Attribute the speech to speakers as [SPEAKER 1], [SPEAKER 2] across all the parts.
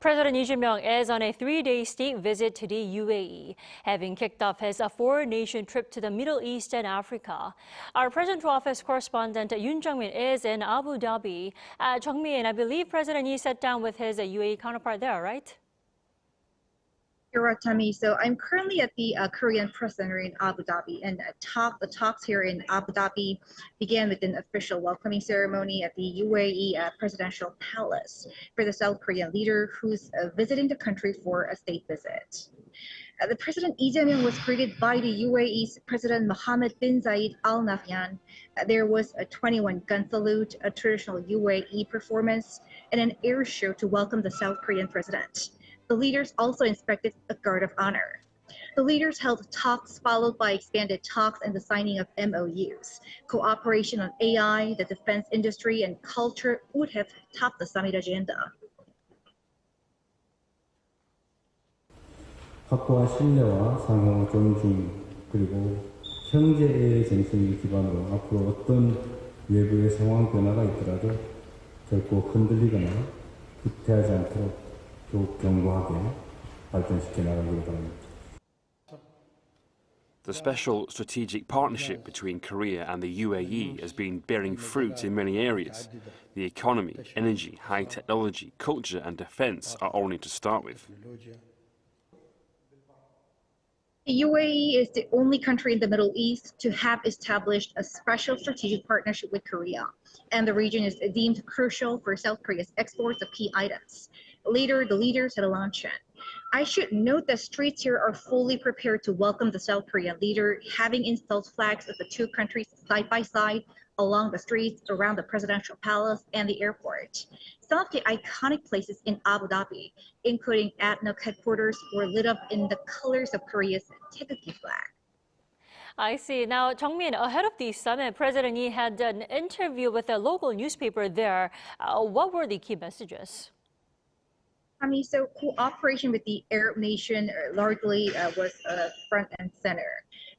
[SPEAKER 1] President Lee Jae Myung is on a three-day state visit to the UAE, having kicked off his four-nation trip to the Middle East and Africa. Our presidential office correspondent Yoon Jung-min is in Abu Dhabi. Jung-min, I believe President Lee sat down with his UAE counterpart there, right?
[SPEAKER 2] You're right, Dami. So I'm currently at the Korean Press Center in Abu Dhabi, and the talks here in Abu Dhabi began with an official welcoming ceremony at the UAE Presidential Palace for the South Korean leader who's visiting the country for a state visit. The President Lee Jae Myung was greeted by the UAE's President Mohamed bin Zayed Al Nahyan. There was a 21-gun salute, a traditional UAE performance, and an air show to welcome the South Korean president. The leaders also inspected a guard of honor. The leaders held talks followed by expanded talks and the signing of MOUs. Cooperation on AI, the defense industry, and culture would have topped the summit agenda.
[SPEAKER 3] 확고한 신뢰와 상호 존중 그리고 형제의 정신을 기반으로 앞으로 어떤 외부의 상황 변화가 있더라도 결코 흔들리거나 후퇴하지 않도록 더욱 견고하게 발전시켜 나가기를 바랍니다.
[SPEAKER 4] The special strategic partnership between Korea and the UAE has been bearing fruit in many areas. The economy, energy, high technology, culture and defense are only to start with.
[SPEAKER 2] The UAE is the only country in the Middle East to have established a special strategic partnership with Korea, and the region is deemed crucial for South Korea's exports of key items. Later, the leaders had a luncheon. I should note that streets here are fully prepared to welcome the South Korean leader, having installed flags of the two countries side by side along the streets around the presidential palace and the airport. Some of the iconic places in Abu Dhabi, including ADNOC headquarters, were lit up in the colors of Korea's Taegukgi flag.
[SPEAKER 1] I see. Now, Jung-min, ahead of the summit, President Lee had an interview with a local newspaper there. What were the key messages?
[SPEAKER 2] So cooperation with the Arab nation largely was front and center.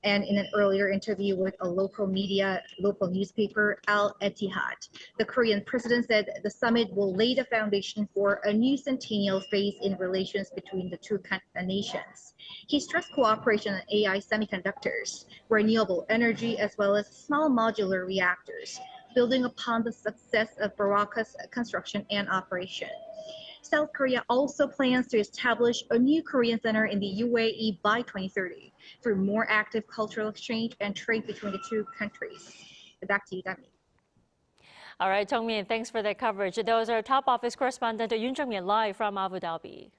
[SPEAKER 2] And in an earlier interview with a local newspaper, Al Etihad, the Korean president said the summit will lay the foundation for a new centennial phase in relations between the two nations. He stressed cooperation on AI semiconductors, renewable energy, as well as small modular reactors, building upon the success of Baraka's construction and operation. South Korea also plans to establish a new Korean center in the UAE by 2030 for more active cultural exchange and trade between the two countries. Back to you, Dami.
[SPEAKER 1] All right, Jung-min, thanks for that coverage. That was our top office correspondent, Yoon Jung-min, live from Abu Dhabi.